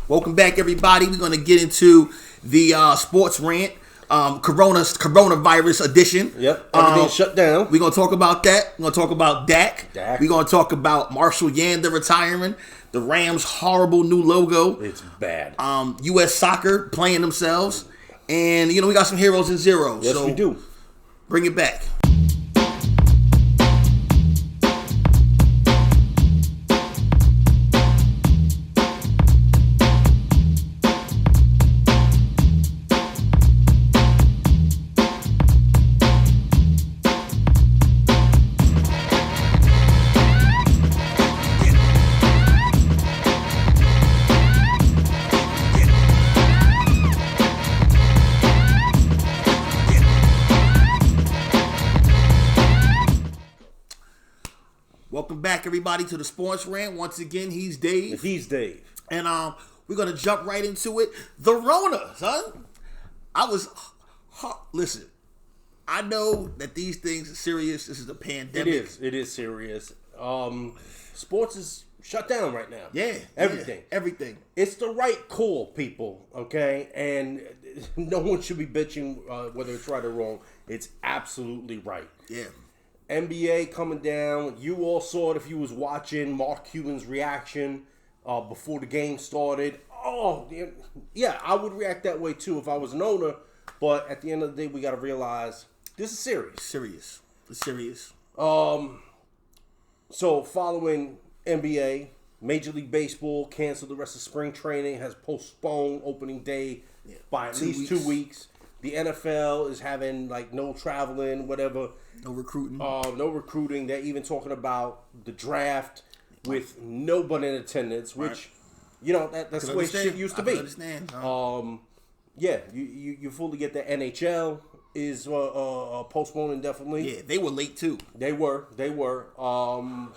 Welcome back, everybody. We're going to get into the Sports Rant, coronavirus edition. Yep, everything's shut down. We're going to talk about that. We're going to talk about Dak. Dak. We're going to talk about Marshall Yanda retiring, the Rams' horrible new logo. It's bad. U.S. soccer playing themselves. And, we got some heroes and zeros. Yes, we do. Bring it back. Welcome back, everybody, to the Sports Rant. Once again, he's Dave. He's Dave. And we're going to jump right into it. The Rona, son. Listen, I know that these things are serious. This is a pandemic. It is serious. Sports is shut down right now. Yeah. Everything. Yeah, everything. It's the right call, people, okay? And no one should be bitching whether it's right or wrong. It's absolutely right. Yeah. NBA coming down. You all saw it if you was watching Mark Cuban's reaction before the game started. Oh, yeah, I would react that way too if I was an owner. But at the end of the day, we got to realize this is serious. It's serious. So following NBA, Major League Baseball canceled the rest of spring training, has postponed opening day by at least 2 weeks. The NFL is having no traveling, whatever. No recruiting. No recruiting. They're even talking about the draft with nobody in attendance, which, that's the way shit used to be. I understand. Yeah, you fully get the NHL is postponed indefinitely. Yeah, they were late too. They were. And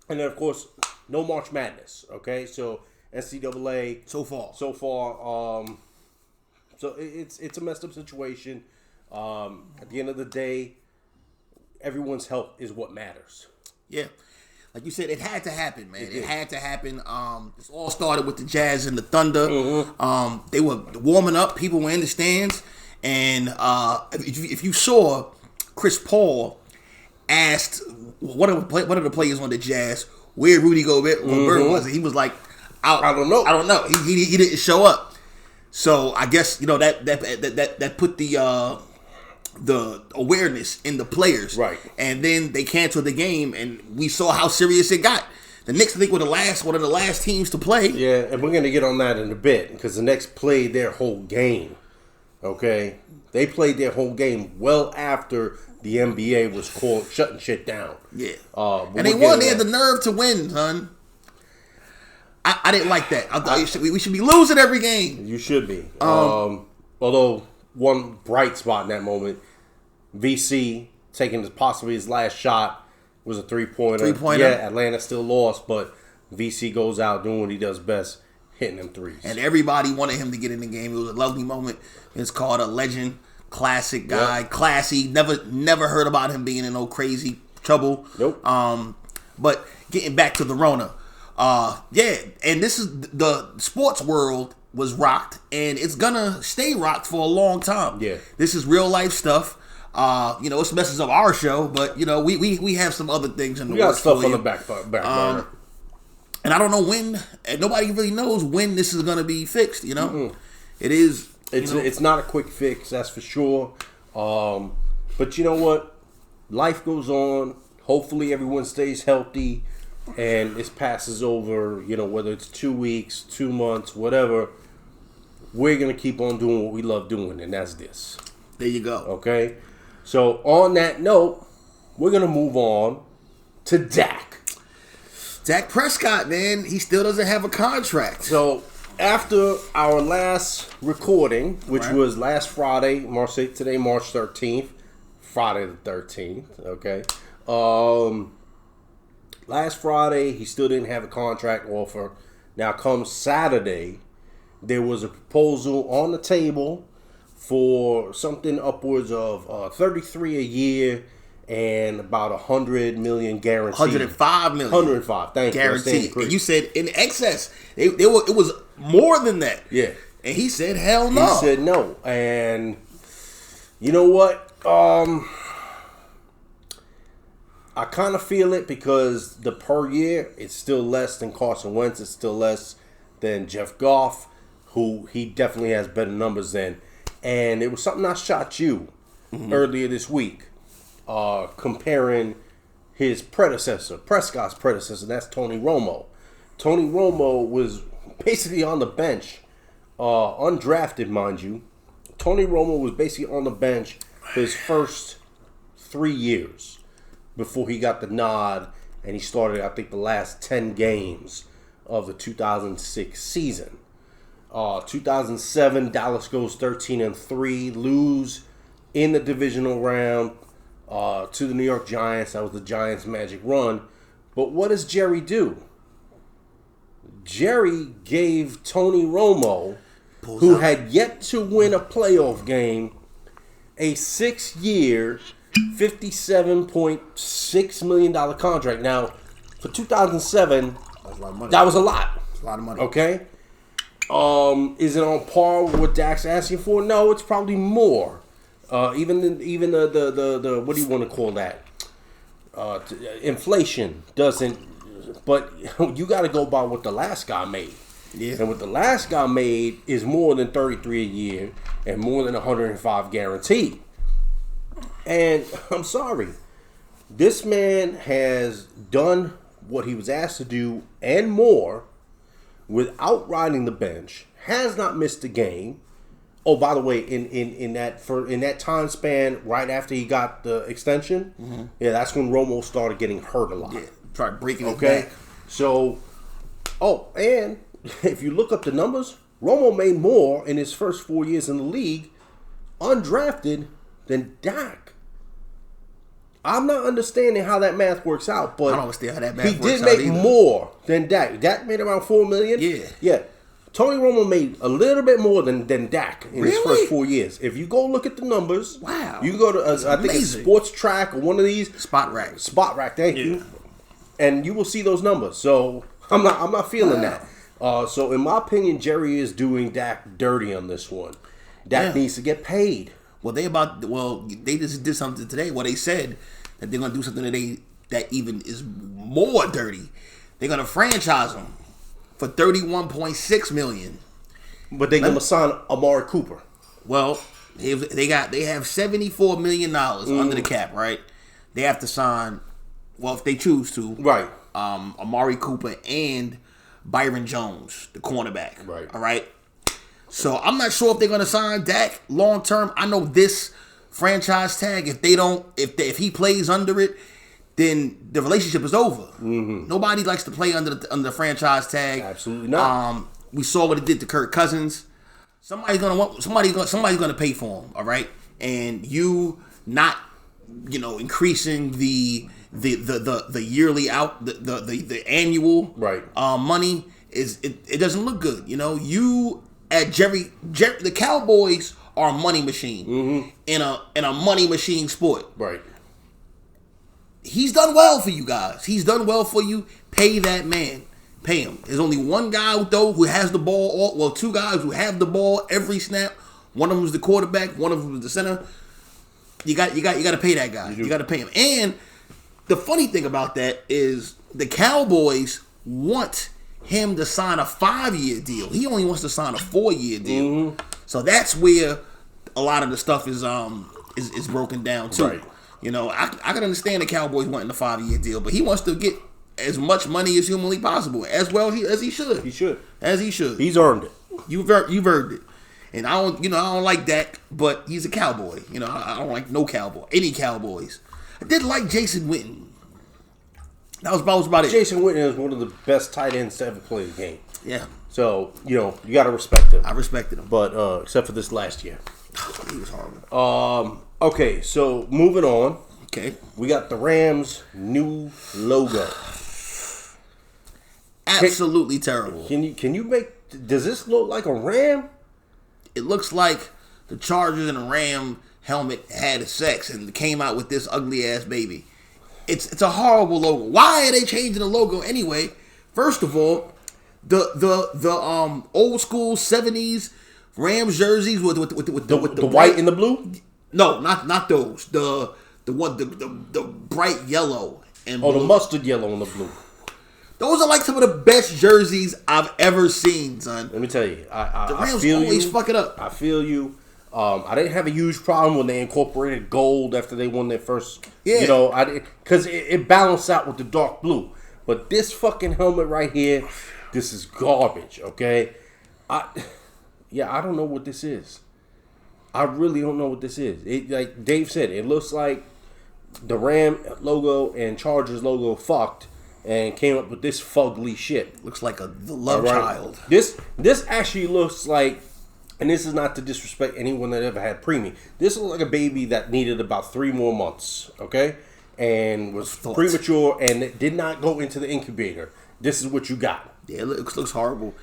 then, of course, no March Madness, okay? So, NCAA. So far. So it's a messed up situation. At the end of the day, everyone's health is what matters. Yeah. Like you said, it had to happen, man. It had to happen. This all started with the Jazz and the Thunder. Mm-hmm. They were warming up. People were in the stands. And if you saw, Chris Paul asked one of the players on the Jazz where Rudy Gobert was. And he was like, I don't know. He didn't show up. So I guess that put the awareness in the players, right? And then they canceled the game, and we saw how serious it got. The Knicks, I think, were one of the last teams to play. Yeah, and we're gonna get on that in a bit because the Knicks played their whole game. Okay, they played their whole game well after the NBA was called shutting shit down. Yeah, and they won. They had the nerve to win, son. I didn't like that. I thought we should be losing every game. You should be. Although one bright spot in that moment, VC taking possibly his last shot was a three-pointer. Yeah, Atlanta still lost, but VC goes out doing what he does best, hitting them threes. And everybody wanted him to get in the game. It was a lovely moment. It's called a legend, classic guy, classy. Never heard about him being in no crazy trouble. Nope. But getting back to the Rona. And this is the sports world was rocked, and it's gonna stay rocked for a long time. Yeah, this is real life stuff. It's messes up our show, but we have some other things in the works. We got stuff on the back burner. And I don't know when. And nobody really knows when this is gonna be fixed. Mm-hmm. It is. It's not a quick fix, that's for sure. But you know what? Life goes on. Hopefully, everyone stays healthy. And this passes over, whether it's 2 weeks, 2 months, whatever, we're going to keep on doing what we love doing, and that's this. There you go. Okay? So, on that note, we're going to move on to Dak. Dak Prescott, man, he still doesn't have a contract. So, after our last recording, which was last Friday, March 13th, Friday the 13th, okay? Last Friday, he still didn't have a contract offer. Now, come Saturday, there was a proposal on the table for something upwards of $33 a year and about $100 million guaranteed. 105 million. 105. Thank you. Guaranteed. And you said in excess. It was more than that. Yeah. And he said, hell no. He said no. And you know what? I kind of feel it because the per year, it's still less than Carson Wentz. It's still less than Jeff Goff, who he definitely has better numbers than. And it was something I shot you earlier this week, comparing his predecessor, Prescott's predecessor, that's Tony Romo. Tony Romo was basically on the bench, undrafted, mind you. Tony Romo was basically on the bench for his first 3 years before he got the nod, and he started, I think, the last 10 games of the 2006 season. 2007, Dallas goes 13-3, lose in the divisional round to the New York Giants. That was the Giants' magic run. But what does Jerry do? Jerry gave Tony Romo, who had yet to win a playoff game, a 6-year, $57.6 million contract. Now, for 2007, that was a lot. That's a lot of money. Okay? Is it on par with what Dak's asking for? No, it's probably more. Even the what do you want to call that? Inflation doesn't. But you got to go by what the last guy made. Yeah. And what the last guy made is more than 33 a year and more than 105 guaranteed. And I'm sorry, this man has done what he was asked to do and more without riding the bench. Has not missed a game. Oh, by the way, in that time span right after he got the extension, yeah, that's when Romo started getting hurt a lot. Yeah, tried breaking it back. So, and if you look up the numbers, Romo made more in his first 4 years in the league, undrafted, than Dak. I'm not understanding how that math works out, but I don't understand how that math works out. He did make more than Dak. Dak made around $4 million. Yeah. Tony Romo made a little bit more than Dak in his first 4 years. If you go look at the numbers, wow, you can go to I think it's Sports Track or one of these Spot Rack. Thank you, and you will see those numbers. So I'm not feeling that. So in my opinion, Jerry is doing Dak dirty on this one. Dak needs to get paid. Well, they just did something today. Well, they said that they're gonna do something that even is more dirty. They're gonna franchise him for $31.6 million. But they're gonna sign Amari Cooper. Well, they have $74 million under the cap, right? They have to sign. Well, if they choose to, right? Amari Cooper and Byron Jones, the cornerback, right? All right. So I'm not sure if they're gonna sign Dak long term. I know this franchise tag. If he plays under it, then the relationship is over. Mm-hmm. Nobody likes to play under the franchise tag. Absolutely not. We saw what it did to Kirk Cousins. Somebody's gonna pay for him. All right, and you not increasing the yearly the annual money it doesn't look good. You. At Jerry, the Cowboys are a money machine in a money machine sport. Right. He's done well for you guys. He's done well for you. Pay that man. Pay him. There's only one guy though who has the ball. Two guys who have the ball every snap. One of them is the quarterback. One of them is the center. You got to pay that guy. You got to pay him. And the funny thing about that is the Cowboys want him to sign a 5-year deal. He only wants to sign a 4-year deal. So that's where a lot of the stuff is broken down too. Right. I can understand the Cowboys wanting a 5-year deal, but he wants to get as much money as humanly possible, as well as he should. He should. As he should. He's earned it. You've earned it. And I don't like Dak, but he's a Cowboy. I don't like no Cowboy. Any Cowboys. I did like Jason Witten. That was about it. Jason Witten is one of the best tight ends to ever play the game. Yeah. So, you got to respect him. I respected him. But, except for this last year. He was horrible. Okay, so moving on. Okay. We got the Rams' new logo. Absolutely terrible. Can you does this look like a ram? It looks like the Chargers and the Ram helmet had sex and came out with this ugly ass baby. It's a horrible logo. Why are they changing the logo anyway? First of all, the old school 70s Rams jerseys with the white and the blue? No, not those. The bright yellow and blue. The mustard yellow and the blue. Those are like some of the best jerseys I've ever seen, son. Let me tell you, the Rams always fuck it up. I feel you. I didn't have a huge problem when they incorporated gold after they won their first. Yeah. You know, because it balanced out with the dark blue. But this fucking helmet right here, this is garbage. Okay, I don't know what this is. I really don't know what this is. It, like Dave said, it looks like the Ram logo and Chargers logo fucked and came up with this fugly shit. Looks like the love child. This actually looks like, and this is not to disrespect anyone that ever had preemie. This looks like a baby that needed about 3 more months, okay? And was premature and it did not go into the incubator. This is what you got. Yeah, it looks horrible.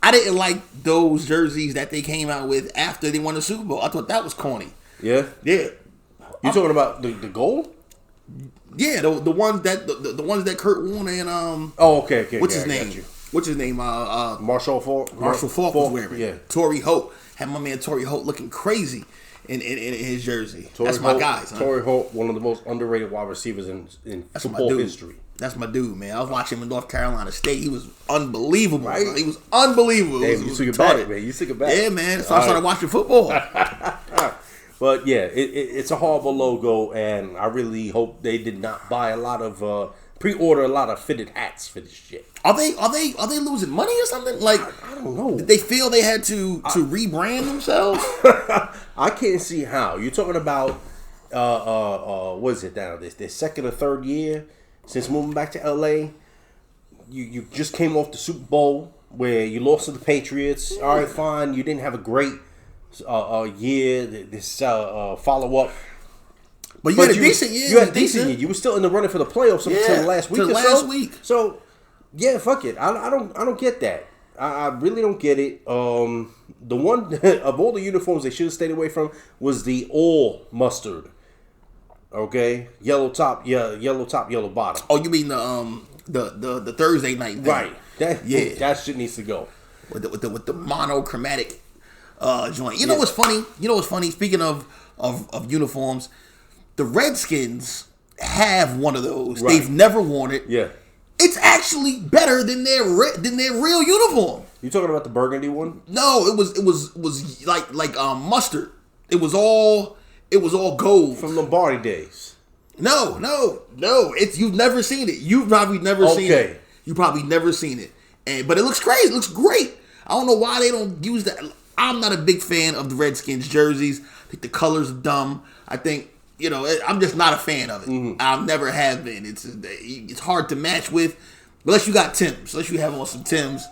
I didn't like those jerseys that they came out with after they won the Super Bowl. I thought that was corny. Yeah? Yeah. You talking about the gold? Yeah, the ones that the ones that Kurt Warner and okay. What's his name? What's his name? Marshall Faulk. Marshall Faulk was wearing. Yeah. Torrey Holt had my man Torrey Holt looking crazy in his jersey. That's my guy. Torrey Holt, one of the most underrated wide receivers in football history. That's my dude, man. I was watching him in North Carolina State. He was unbelievable. Right? He was unbelievable. Damn, you took it back, man. You took it back. Yeah, man. So I started watching football. But yeah, it's a horrible logo, and I really hope they did not buy a lot of pre-order a lot of fitted hats for this shit. Are they losing money or something? Like I don't know. Did they feel they had to rebrand themselves? I can't see how. You're talking about what is it now? Their second or third year since moving back to LA. You just came off the Super Bowl where you lost to the Patriots. All right, fine. You didn't have a great year. This follow up. But you had a decent year. You had a decent year. You were still in the running for the playoffs until the last week. So yeah, fuck it. I don't get that. I really don't get it. The one of all the uniforms they should have stayed away from was the all mustard. Okay, yellow top, yellow bottom. Oh, you mean the Thursday night thing. Right? That shit needs to go with the monochromatic joint. You know what's funny? Speaking of uniforms, the Redskins have one of those. Right. They've never worn it. Yeah. It's actually better than their real uniform. You talking about the burgundy one? No, it was like mustard. It was all gold from Lombardi days. No. It's you've never seen it. You've probably never seen it. You probably never seen it. But it looks crazy. It looks great. I don't know why they don't use that. I'm not a big fan of the Redskins jerseys. I think the colors are dumb. I think I'm just not a fan of it. Mm-hmm. I never have been. It's hard to match with, unless you got Timbs. Unless you have on some Timbs,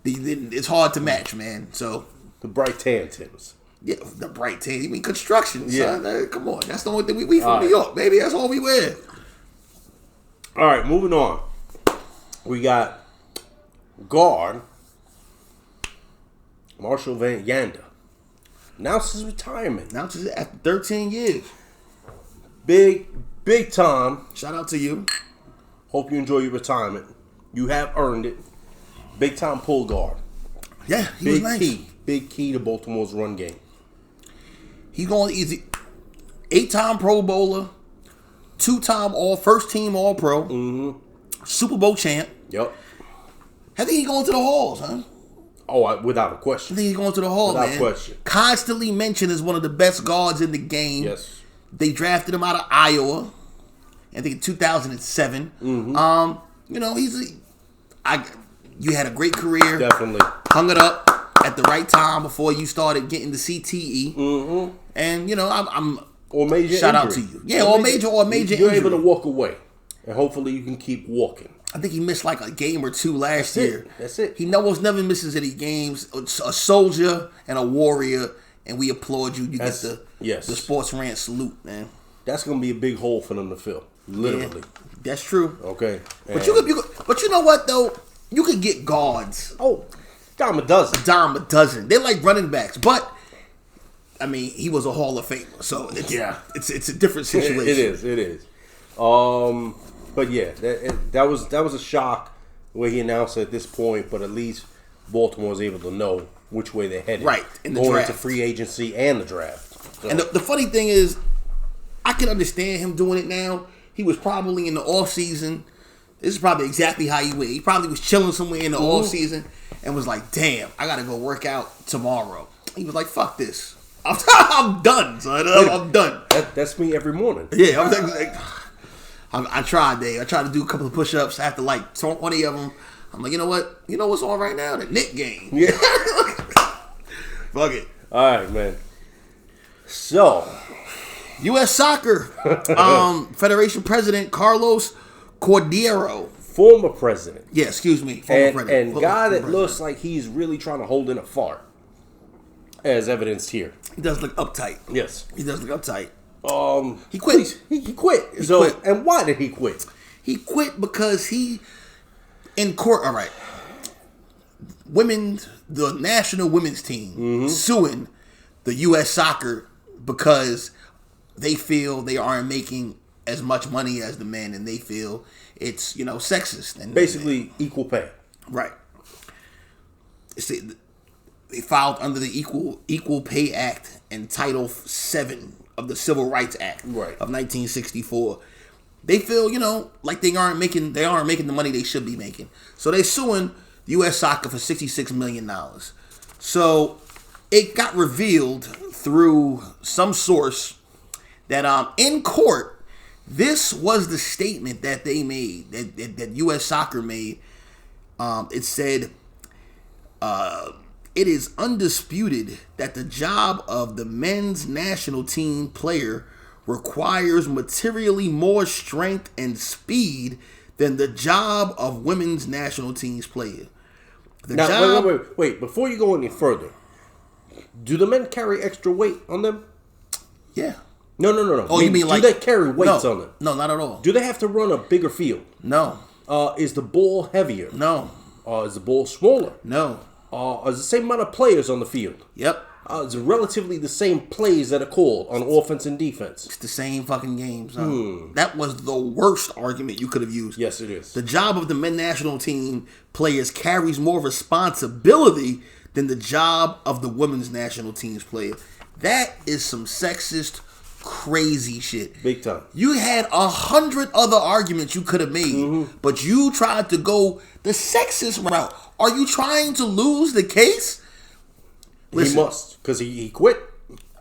it's hard to match, man. So the bright tan Timbs. Yeah, the bright tan. You mean construction? Yeah. Son. Come on, that's the only thing we from New York, baby. That's all we wear. All right, moving on. We got guard Marshall Van Yanda announced his retirement. After 13 years. Big time. Shout out to you. Hope you enjoy your retirement. You have earned it. Big time pull guard. Yeah, he was nice. Big key to Baltimore's run game. He's going easy. 8-time Pro Bowler, 2-time first team All Pro, Super Bowl champ. Yep. I think he's going to the halls, huh? Oh, without a question. I think he's going to the hall, man. Without question. Constantly mentioned as one of the best guards in the game. Yes. They drafted him out of Iowa, I think in 2007. Mm-hmm. You had a great career. Definitely. Hung it up at the right time before you started getting the CTE. Mm-hmm. And, I'm or major shout injury. out to you. Yeah, or major You're injury. able to walk away. And hopefully you can keep walking. I think he missed like a game or two last year. That's it. He almost never misses any games. A soldier and a warrior, and we applaud you. You get the Sports Rant salute, man. That's going to be a big hole for them to fill. Literally. Yeah, that's true. Okay. But you know what, though? You could get guards. Oh, dime a dozen. They're like running backs. But I mean, he was a Hall of Famer, so it's a different situation. It is. But yeah, that was a shock the way he announced it at this point. But at least Baltimore was able to know which way they're headed, right? In the going draft. into free agency and the draft. So. And the funny thing is, I can understand him doing it now. He was probably in the off season. This is probably exactly how he went. He probably was chilling somewhere in the off season and was like, "Damn, I gotta go work out tomorrow." He was like, "Fuck this, I'm done, son. I'm done." That's me every morning. Yeah, I tried, Dave. I tried to do a couple of push-ups after like 20 of them. I'm like, you know what? You know what's on right now? The Knick game. Yeah. Fuck it. All right, man. So, U.S. Soccer Federation President Carlos Cordero. Former president. Yeah, excuse me. Former president. And guy that looks like he's really trying to hold in a fart. As evidenced here. He does look uptight. Yes. He does look uptight. He quit. He quit. Quit. And why did he quit? He quit because he, in court, all right, the national women's team suing the U.S. Soccer because they feel they aren't making as much money as the men, and they feel it's, sexist. And basically equal pay. Right. See, they filed under the Equal Pay Act and Title VII of the Civil Rights Act of 1964. They feel, like they aren't making the money they should be making. So they're suing U.S. Soccer for $66 million. So it got revealed through some source that in court, this was the statement that they made, that U.S. Soccer made. It said, it is undisputed that the job of the men's national team player requires materially more strength and speed than the job of women's national team's player. Wait. Before you go any further, do the men carry extra weight on them? Yeah. No. Oh, you mean do they carry weights on them? No, not at all. Do they have to run a bigger field? No. Is the ball heavier? No. Is the ball smaller? No. Is the same amount of players on the field? Yep. It's relatively the same plays that are called on offense and defense. It's the same fucking games. That was the worst argument you could have used. Yes, it is. The job of the men's national team players carries more responsibility than the job of the women's national team's player. That is some sexist, crazy shit. Big time. You had 100 other arguments you could have made, but you tried to go the sexist route. Are you trying to lose the case? Listen, he must, because he quit.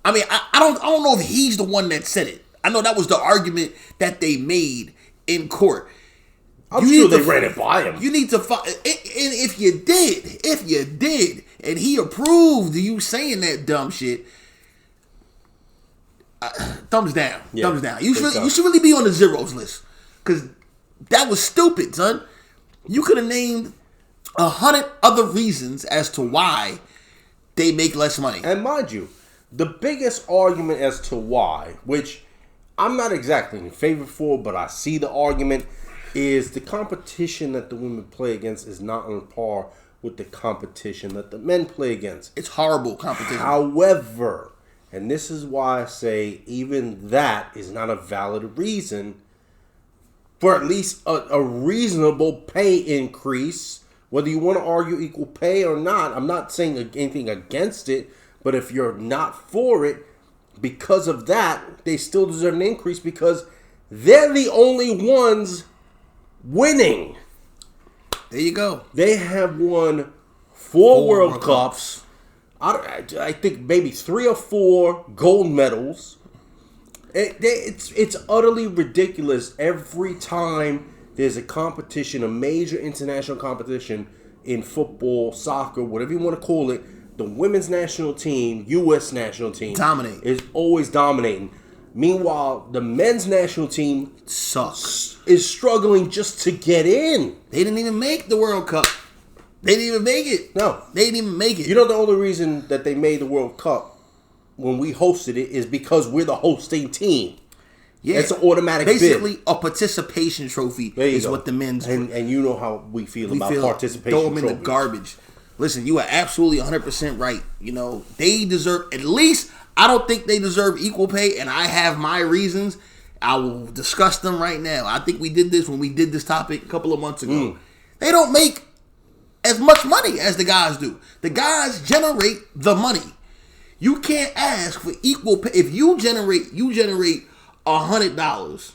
I mean, I don't know if he's the one that said it. I know that was the argument that they made in court. I'm sure they ran it by him. You need to find, and if you did, and he approved you saying that dumb shit, thumbs down. Yeah, thumbs down. You should really be on the zeros list, because that was stupid, son. You could have named 100 other reasons as to why they make less money. And mind you, the biggest argument as to why, which I'm not exactly in favor for, but I see the argument, is the competition that the women play against is not on par with the competition that the men play against. It's horrible competition. However, and this is why I say even that is not a valid reason for at least a reasonable pay increase. Whether you want to argue equal pay or not, I'm not saying anything against it, but if you're not for it, because of that, they still deserve an increase because they're the only ones winning. There you go. They have won 4 World Cups. I think maybe 3 or 4 gold medals. It's utterly ridiculous every time there's a competition, a major international competition in football, soccer, whatever you want to call it. The women's national team, U.S. national team, is always dominating. Meanwhile, the men's national team sucks. Is struggling just to get in. They didn't even make the World Cup. They didn't even make it. No. They didn't even make it. You know the only reason that they made the World Cup when we hosted it is because we're the hosting team. Yeah. It's an automatic basically bid. A participation trophy is what the men's... And you know how we feel about participation throw them trophies. In the garbage. Listen, you are absolutely 100% right. You know, they deserve at least... I don't think they deserve equal pay, and I have my reasons. I will discuss them right now. I think we did this when we did this topic a couple of months ago. They don't make as much money as the guys do. The guys generate the money. You can't ask for equal pay. If you generate $100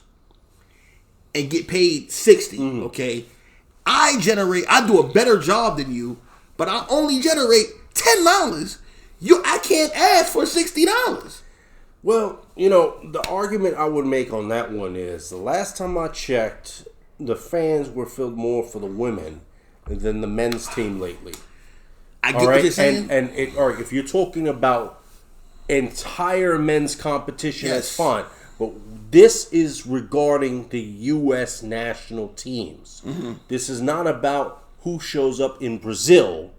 and get paid $60, okay? I do a better job than you, but I only generate $10. I can't ask for $60. Well, the argument I would make on that one is the last time I checked, the fans were filled more for the women than the men's team lately. I get what you're saying. All right, if you're talking about entire men's competition, that's fine. But this is regarding the U.S. national teams. This is not about who shows up in Brazil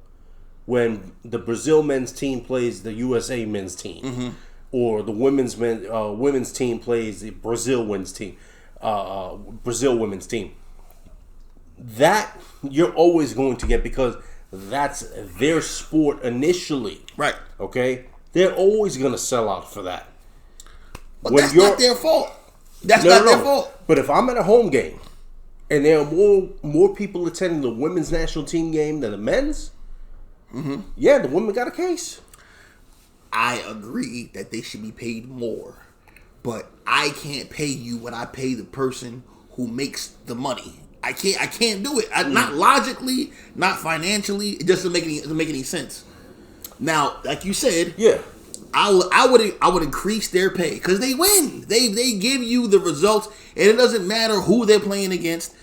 when the Brazil men's team plays the USA men's team. Or the women's team plays the Brazil women's team. That you're always going to get because that's their sport initially. Right. Okay? They're always going to sell out for that. But that's not their fault. That's not their fault. But if I'm at a home game and there are more people attending the women's national team game than the men's, yeah, the women got a case. I agree that they should be paid more, but I can't pay you what I pay the person who makes the money. I can't do it. Not logically, not financially. It doesn't make any sense. Now, like you said, I would increase their pay because they win. They give you the results, and it doesn't matter who they're playing against.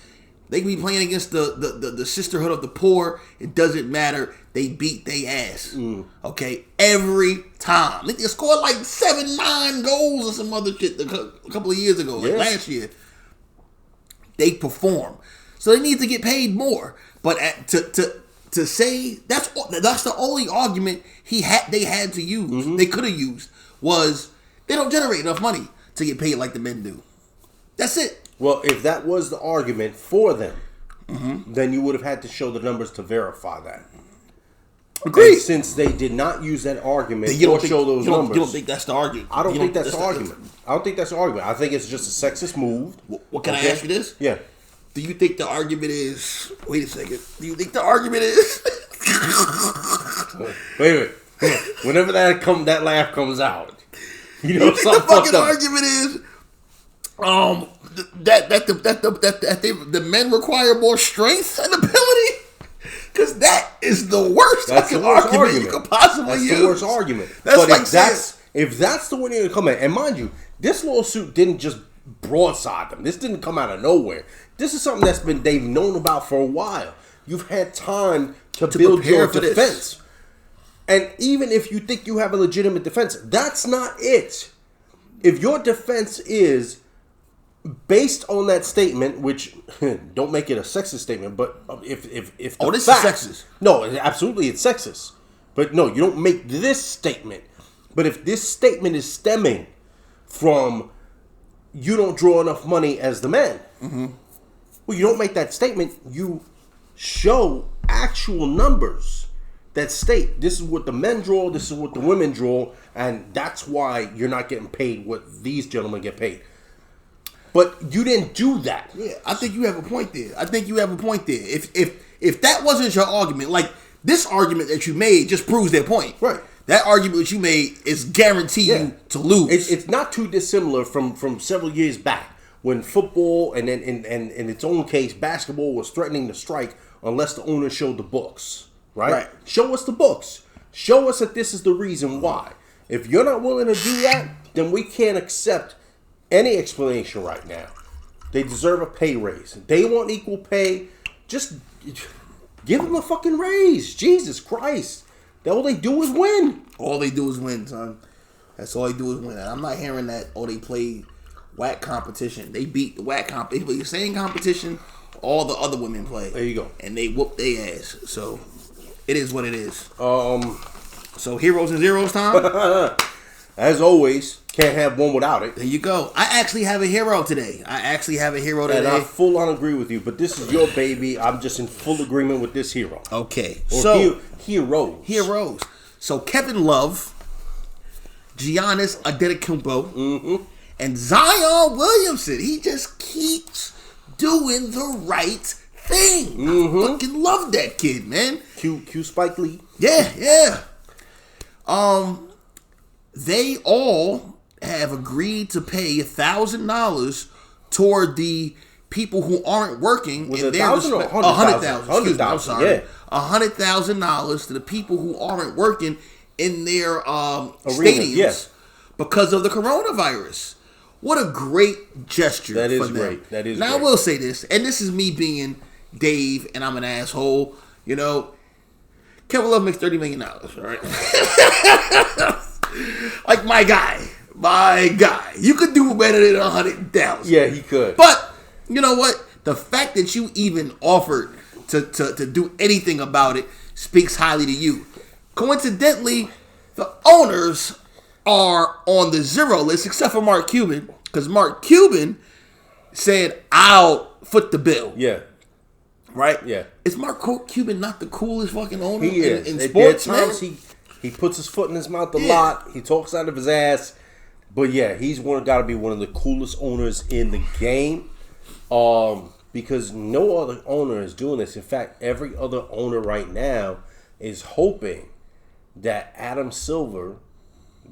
They can be playing against the Sisterhood of the Poor. It doesn't matter. They beat their ass. Okay? Every time. They scored like 7-9 goals or some other shit a couple of years ago, like last year. They perform. So they need to get paid more. But to say that's the only argument they had to use. They could have used was they don't generate enough money to get paid like the men do. That's it. Well, if that was the argument for them, then you would have had to show the numbers to verify that. Agreed. And since they did not use that argument or show those numbers, you don't think that's the argument? I don't think that's the argument. I don't think that's the argument. I think it's just a sexist move. Well, can I ask you this? Yeah. Do you think the argument is? Wait a second. Do you think the argument is? Wait a minute. Whenever that laugh comes out, you think the fucking argument is? That the men require more strength and ability? Because that is the worst fucking argument you could possibly use. That's the worst argument. But if that's the way they're going to come at, and mind you, this lawsuit didn't just broadside them. This didn't come out of nowhere. This is something they've known about for a while. You've had time to build your defense. And even if you think you have a legitimate defense, that's not it. If your defense is based on that statement, which don't make it a sexist statement, but if this is sexist. No, absolutely it's sexist. But no, you don't make this statement. But if this statement is stemming from you don't draw enough money as the men, well, you don't make that statement. You show actual numbers that state this is what the men draw, this is what the women draw, and that's why you're not getting paid what these gentlemen get paid. But you didn't do that. Yeah, I think you have a point there. If that wasn't your argument, like this argument that you made just proves their point. Right. That argument that you made is guaranteed to lose. It's not too dissimilar from several years back when football and then in its own case basketball was threatening to strike unless the owner showed the books. Right? Show us the books. Show us that this is the reason why. If you're not willing to do that, then we can't accept any explanation right now. They deserve a pay raise. They want equal pay. Just give them a fucking raise. Jesus Christ. All they do is win. All they do is win, son. That's all they do is win. And I'm not hearing that, they play whack competition. They beat the whack competition. They play the same competition all the other women play. There you go. And they whoop their ass. So, it is what it is. So, heroes and zeros time? As always, can't have one without it. There you go. I actually have a hero today. And I full on agree with you, but this is your baby. I'm just in full agreement with this hero. Okay. Heroes. So Kevin Love Giannis Antetokounmpo, and Zion Williamson. He just keeps doing the right thing. I fucking love that kid, man. Q Spike Lee. Yeah. They all have agreed to pay $1,000 toward the people who aren't working. Was in it their $1,000 or $100,000? Excuse me, I'm $100,000, sorry. yeah. $100,000 to the people who aren't working in their Arenas, stadiums because of the coronavirus. What a great gesture. That is for them. great. That is now, great. I will say this, and this is me being Dave, and I'm an asshole. You know, Kevin Love makes $30 million, right? Like my guy. You could do better than $100,000. Yeah, he could. But you know what? The fact that you even offered to do anything about it speaks highly to you. Coincidentally, the owners are on the zero list except for Mark Cuban, because Mark Cuban said, "I'll foot the bill." Yeah. Right? Yeah. Is Mark Cuban not the coolest fucking owner He is. in sports, man? He puts his foot in his mouth a lot. He talks out of his ass. But yeah, he's got to be one of the coolest owners in the game. Because no other owner is doing this. In fact, every other owner right now is hoping that Adam Silver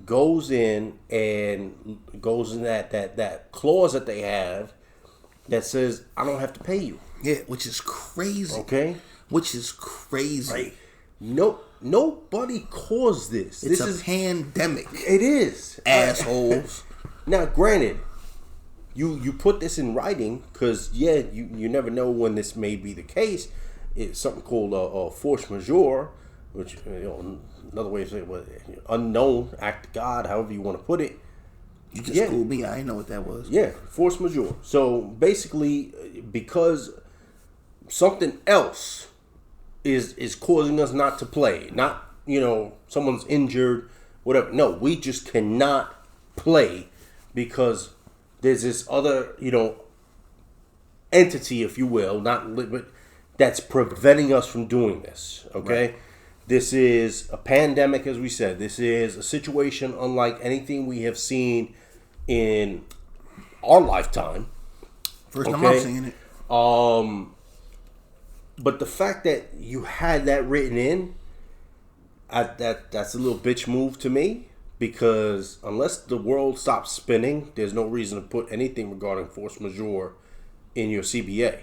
goes in that clause that they have that says, I don't have to pay you. Yeah, which is crazy. Okay? Which is crazy. Right. Nobody caused this. It's this a pandemic. It is. Assholes. Now, granted, you put this in writing because, you never know when this may be the case. It's something called force majeure, which, another way of saying it, unknown, act of God, however you want to put it. You just schooled me. I didn't know what that was. Yeah, force majeure. So, basically, because something else is causing us not to play. Not, someone's injured, whatever. No, we just cannot play because there's this other, entity, if you will, but that's preventing us from doing this. Okay? Right. This is a pandemic, as we said. This is a situation unlike anything we have seen in our lifetime. First time I'm seeing it. But the fact that you had that written in, that's a little bitch move to me, because unless the world stops spinning, there's no reason to put anything regarding force majeure in your CBA.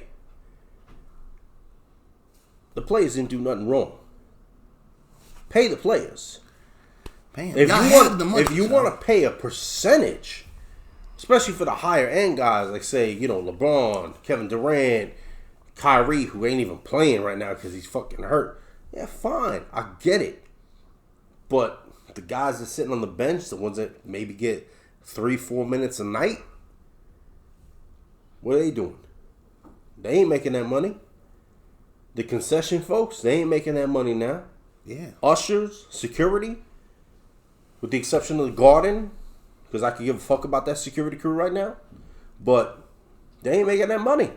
The players didn't do nothing wrong. Pay the players. If you want to pay a percentage, especially for the higher end guys, like say, LeBron, Kevin Durant, Kyrie, who ain't even playing right now because he's fucking hurt. Yeah, fine. I get it. But the guys that are sitting on the bench, the ones that maybe get 3-4 minutes a night, what are they doing? They ain't making that money. The concession folks, they ain't making that money now. Yeah. Ushers, security, with the exception of the Garden, because I could give a fuck about that security crew right now, but they ain't making that money.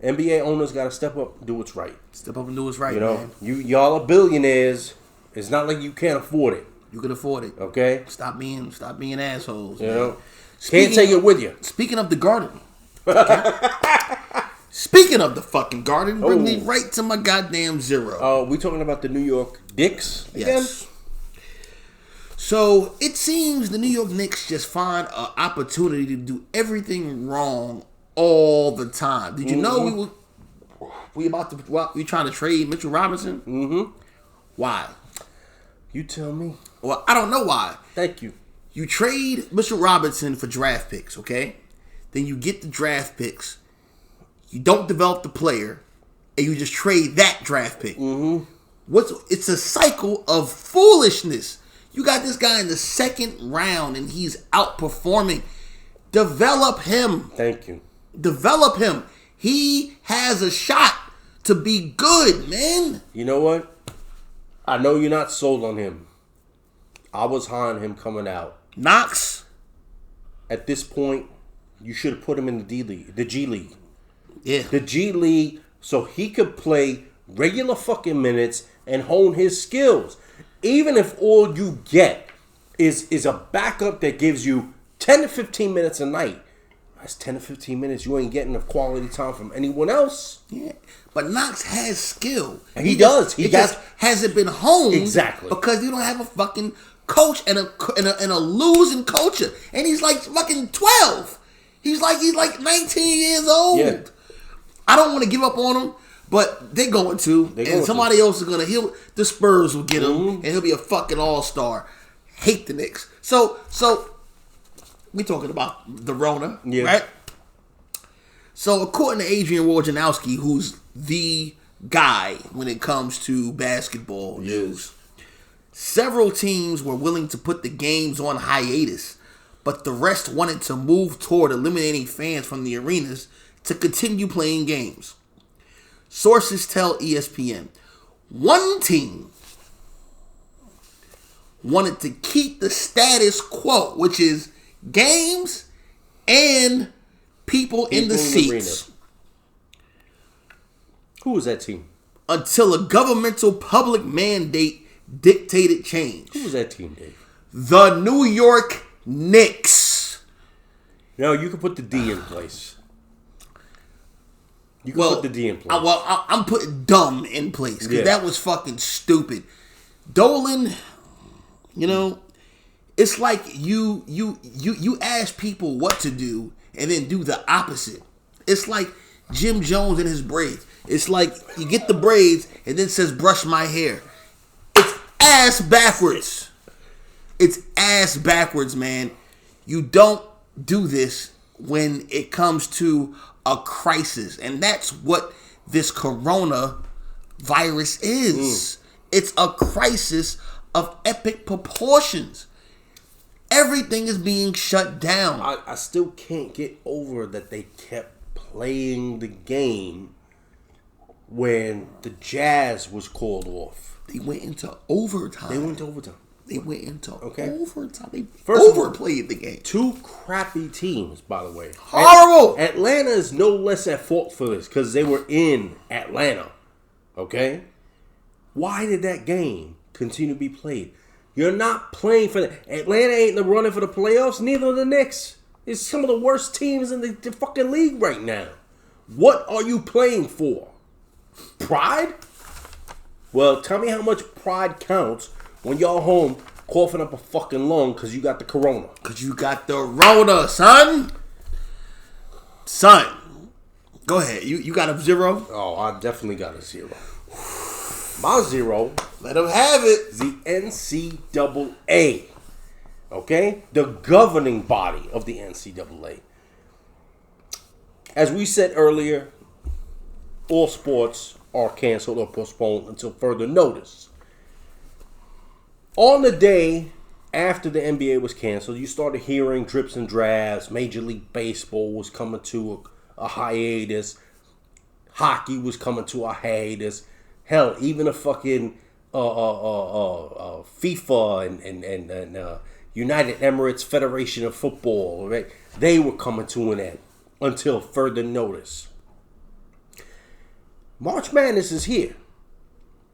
NBA owners got to step up and do what's right. Step up and do what's right, man. Y'all are billionaires. It's not like you can't afford it. You can afford it. Okay? Stop being assholes. Can't take it with you. Speaking of the Garden. Okay? Speaking of the fucking Garden, bring me right to my goddamn zero. We talking about the New York Knicks again? Yes. So it seems the New York Knicks just find an opportunity to do everything wrong all the time. Did you know we trying to trade Mitchell Robinson? Mm-hmm. Why? You tell me. Well, I don't know why. Thank you. You trade Mitchell Robinson for draft picks, okay? Then you get the draft picks. You don't develop the player, and you just trade that draft pick. Mm-hmm. It's a cycle of foolishness. You got this guy in the second round, and he's outperforming. Develop him. Thank you. Develop him. He has a shot to be good, man. You know what? I know you're not sold on him. I was high on him coming out. Knox? At this point, you should have put him in the G League. Yeah. The G League, so he could play regular fucking minutes and hone his skills. Even if all you get is a backup that gives you 10 to 15 minutes a night. That's 10 to 15 minutes you ain't getting of quality time from anyone else. Yeah. But Knox has skill. And he does. He just hasn't been honed. Exactly. Because you don't have a fucking coach and a losing culture. And he's like fucking 12. He's like 19 years old. Yeah. I don't want to give up on him, but they're going to. And somebody else is going to. The Spurs will get him, and he'll be a fucking all-star. Hate the Knicks. So we talking about the Rona, right? So according to Adrian Wojnarowski, who's the guy when it comes to basketball news, several teams were willing to put the games on hiatus, but the rest wanted to move toward eliminating fans from the arenas to continue playing games. Sources tell ESPN one team wanted to keep the status quo, which is games and people in the seats. Who was that team? Until a governmental public mandate dictated change. Who was that team, Dave? The New York Knicks. No, you can put the D in place. You can put the D in place. I'm putting dumb in place because that was fucking stupid. Dolan, it's like you ask people what to do and then do the opposite. It's like Jim Jones and his braids. It's like you get the braids and then says brush my hair. It's ass backwards. It's ass backwards, man. You don't do this when it comes to a crisis. And that's what this corona virus is. It's a crisis of epic proportions. Everything is being shut down. I still can't get over that they kept playing the game when the Jazz was called off. They went into overtime. They went into overtime. They overplayed the game. Two crappy teams, by the way. Horrible. Atlanta is no less at fault for this because they were in Atlanta. Okay? Why did that game continue to be played? You're not playing for the... Atlanta ain't running for the playoffs. Neither are the Knicks. It's some of the worst teams in the fucking league right now. What are you playing for? Pride? Well, tell me how much pride counts when y'all home coughing up a fucking lung because you got the corona. Because you got the Rona, son. Son. Go ahead. You got a 0? Oh, I definitely got a 0. My 0. Let them have it. The NCAA. Okay? The governing body of the NCAA. As we said earlier, all sports are canceled or postponed until further notice. On the day after the NBA was canceled, you started hearing drips and drabs. Major League Baseball was coming to a hiatus. Hockey was coming to a hiatus. Hell, even a fucking FIFA and United Emirates Federation of Football, right? They were coming to an end until further notice. March Madness is here.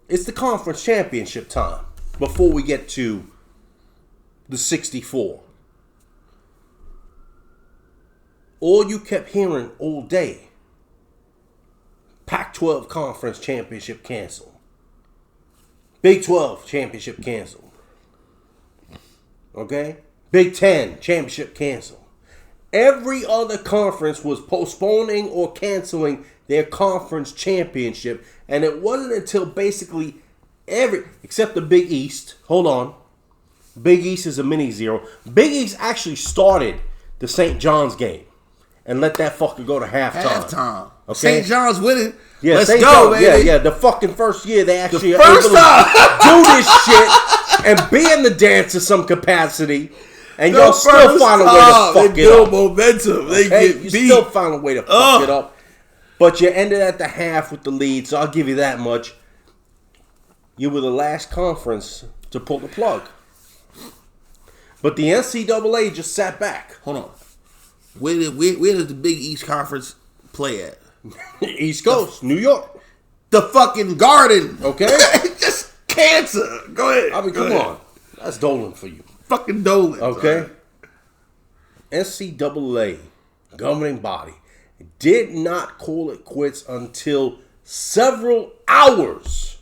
It's the conference championship time before we get to the 64. All you kept hearing all day, Pac-12 conference championship canceled. Big 12 championship canceled. Okay? Big 10 championship canceled. Every other conference was postponing or canceling their conference championship. And it wasn't until basically except the Big East. Hold on. Big East is a mini 0. Big East actually started the St. John's game and let that fucker go to halftime. Okay? St. John's winning. Yeah, let's St. go, John, baby. Yeah. The fucking first year they actually are able to do this shit and be in the dance to some capacity. And y'all still find a way to fuck it up. Momentum. You still find a way to fuck it up. But you ended at the half with the lead, so I'll give you that much. You were the last conference to pull the plug. But the NCAA just sat back. Hold on. Where does the Big East Conference play at? East Coast, New York. The fucking Garden. Okay? Just cancer. Go ahead. I mean, come on. That's Dolan for you. fucking Dolan. Okay. NCAA governing body did not call it quits until several hours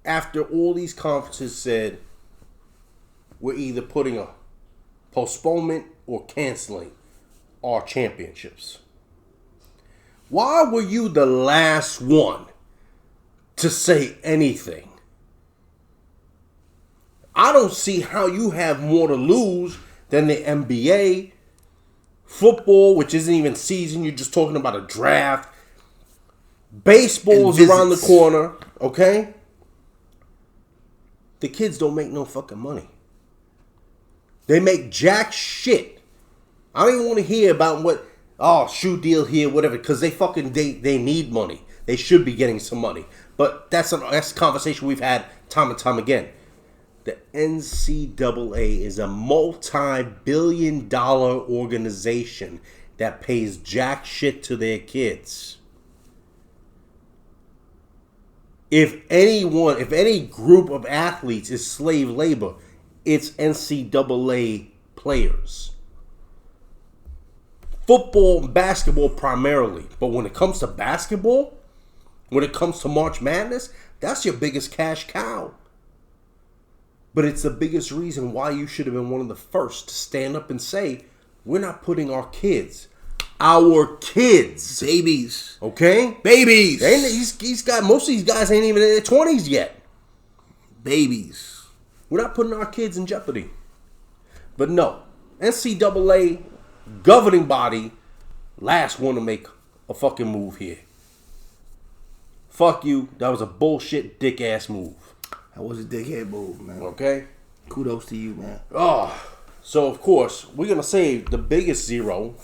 after all these conferences said we're either putting a postponement or canceling our championships. Why were you the last one to say anything? I don't see how you have more to lose than the NBA. Football, which isn't even season, you're just talking about a draft. Baseball's around the corner, okay? The kids don't make no fucking money. They make jack shit. I don't even want to hear about what, shoe deal here, whatever, because they need money. They should be getting some money. But that's a conversation we've had time and time again. The NCAA is a multi-billion-dollar organization that pays jack shit to their kids. If any group of athletes is slave labor, it's NCAA players. Football and basketball primarily. But when it comes to basketball, when it comes to March Madness, that's your biggest cash cow. But it's the biggest reason why you should have been one of the first to stand up and say, we're not putting our kids, babies, okay? Babies. He's got, most of these guys ain't even in their 20s yet. Babies. We're not putting our kids in jeopardy. But no, NCAA governing body, last one to make a fucking move here. Fuck you. That was a bullshit dick ass move. That was a dickhead move, man. Okay? Kudos to you, man. So of course, we're going to save the biggest zero,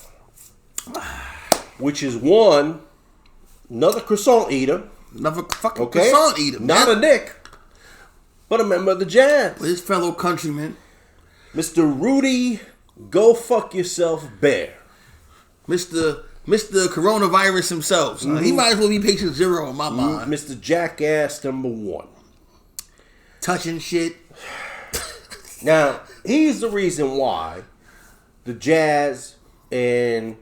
which is another croissant eater. Another fucking croissant eater, man. Not a Nick, but a member of the Jazz. His fellow countryman. Mr. Rudy, go fuck yourself, Bear. Mr. Coronavirus himself. So he might as well be patient zero in my mind. Mr. Jackass number 1. Touching shit. Now, he's the reason why the Jazz and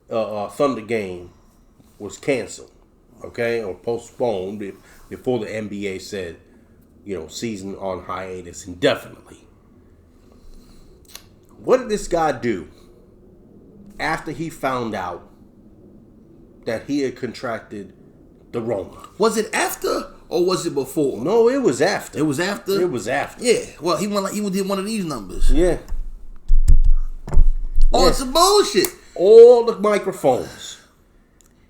Thunder game was canceled, okay, or postponed before the NBA said, season on hiatus indefinitely. What did this guy do after he found out that he had contracted the Rona? Was it after or was it before? No, it was after. It was after? It was after. Yeah. Well, he did one of these numbers. Yeah. It's some bullshit. All the microphones.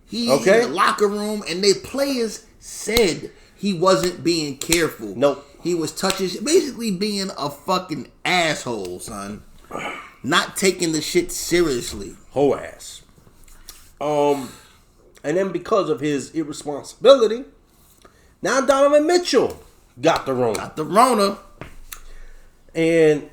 He in the locker room, and the players said he wasn't being careful. Nope. He was touching shit. Basically being a fucking asshole, son. Not taking the shit seriously. Whole ass. And then because of his irresponsibility, now Donovan Mitchell got the Rona. And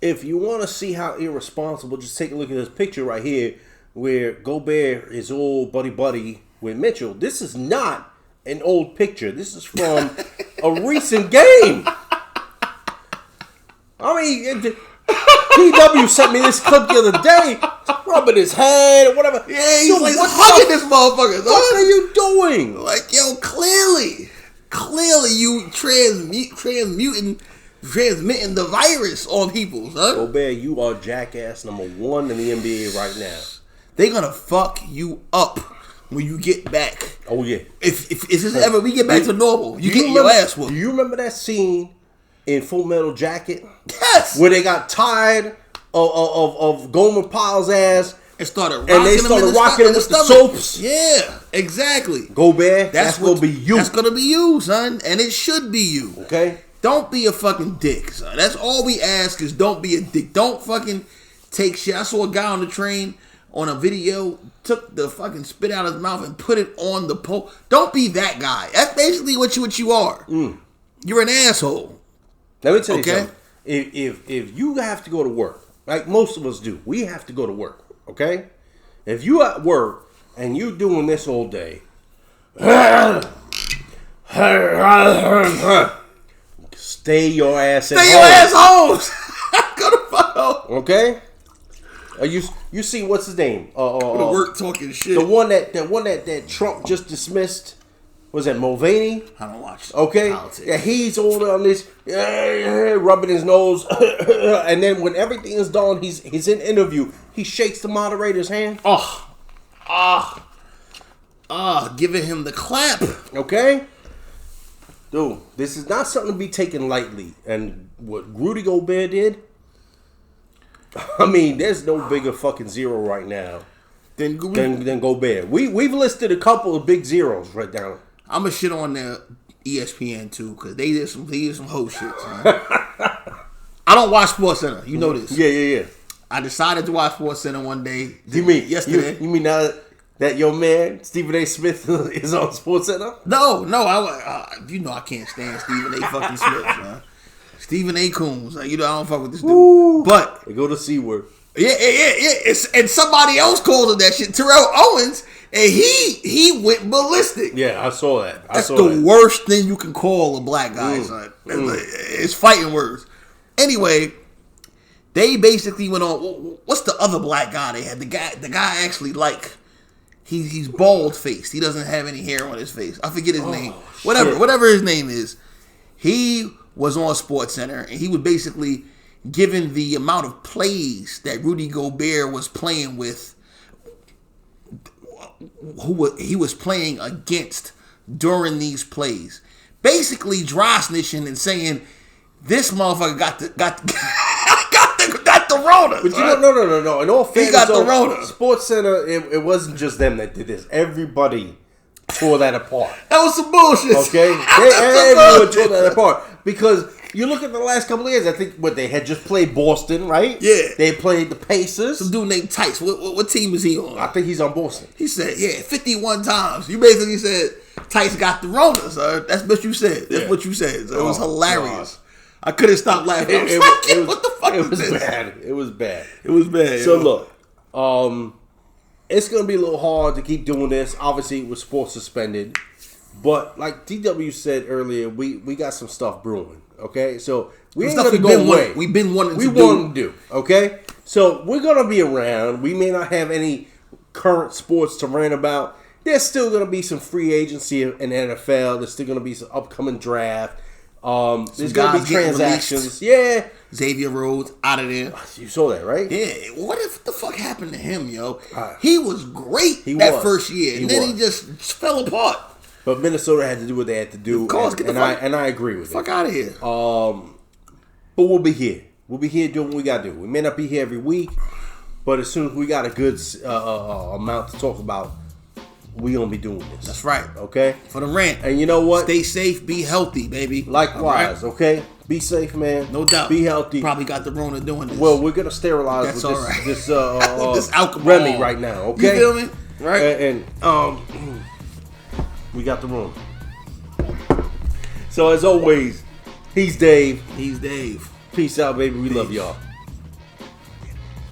if you want to see how irresponsible, just take a look at this picture right here where Gobert is all buddy-buddy with Mitchell. This is not an old picture. This is from a recent game. I mean, PW sent me this clip the other day, rubbing his head or whatever. Yeah, he's like hugging this motherfucker. What are you doing? Like, clearly you transmitting the virus on people, son. Gobert, you are jackass number 1 in the NBA right now. They're gonna fuck you up when you get back. Oh yeah. If this ever we get back to normal, you get your ass whooped. Do you remember that scene in Full Metal Jacket? Yes. Where they got tired of Gomer Pyle's ass and started rocking him with the soaps. Yeah, exactly. Gobert, that's gonna be you. That's gonna be you, son, and it should be you. Okay. Don't be a fucking dick, son. That's all we ask is don't be a dick. Don't fucking take shit. I saw a guy on the train on a video, took the fucking spit out of his mouth and put it on the pole. Don't be that guy. That's basically what you are. You're an asshole. Let me tell you something. If you have to go to work, like most of us do, we have to go to work, okay? If you at work and you doing this all day, stay your ass at home. Stay your ass home. Go Okay. You see what's his name? The work talking shit. The one that Trump just dismissed. Was that Mulvaney? I don't watch. Okay. Politics. Yeah, he's over on this, rubbing his nose, and then when everything is done, he's in interview. He shakes the moderator's hand. Giving him the clap. Okay. Dude, this is not something to be taken lightly. And what Rudy Gobert did, I mean, there's no bigger fucking zero right now than Gobert. We've listed a couple of big zeros right now. I'm gonna shit on the ESPN too because they did some whole shit. I don't watch Sports Center. You know this. Yeah. I decided to watch Sports Center one day. You mean yesterday? You mean now that your man Stephen A. Smith is on Sports Center? No. I can't stand Stephen A. fucking Smith, man. Stephen A. Combs. I don't fuck with this dude. Woo. But they go to C-word. Yeah. And somebody else called him that shit. Terrell Owens. And he went ballistic. Yeah, I saw that. That's the worst thing you can call a black guy, son. It's fighting words. Anyway, they basically went on. What's the other black guy they had? The guy actually he's bald faced. He doesn't have any hair on his face. I forget his name. Whatever his name is. He was on SportsCenter and he was basically given the amount of plays that Rudy Gobert was playing with. Who he was playing against during these plays, basically dry snitching and saying this motherfucker got the Rona. But no. In all fairness, he got the Rona. SportsCenter, it wasn't just them that did this. Everybody tore that apart. That was some bullshit. Okay, everyone tore that apart because. You look at the last couple of years, I think they had just played Boston, right? Yeah. They played the Pacers. Some dude named Tice. What team is he on? I think he's on Boston. He said, 51 times. You basically said Tice got the Rona, sir. That's what you said. That's what you said. So it was hilarious. God. I couldn't stop laughing. What the fuck was this? Bad. It was bad. It was bad. So look, it's going to be a little hard to keep doing this. Obviously, with sports suspended. But like DW said earlier, we got some stuff brewing. Okay, so we ain't gonna go away. We've been wanting to do. Okay, so we're gonna be around. We may not have any current sports to rant about. There's still gonna be some free agency in the NFL. There's still gonna be some upcoming draft. There's gonna be transactions. Yeah, Xavier Rhodes out of there. You saw that, right? Yeah. What the fuck happened to him, yo? He was great first year, and then he just fell apart. But Minnesota had to do what they had to do, and I agree with it. Fuck out of here. But we'll be here. We'll be here doing what we got to do. We may not be here every week, but as soon as we got a good amount to talk about, we gonna be doing this. That's right. Okay? For the rant. And you know what? Stay safe, be healthy, baby. Likewise, right? Okay? Be safe, man. No doubt. Be healthy. Probably got the Rona doing this. Well, we're gonna sterilize That's with right. this this alcohol Remy right now, okay? You feel me? Right. And we got the room. So as always, he's Dave. He's Dave. Peace out, baby. We love y'all.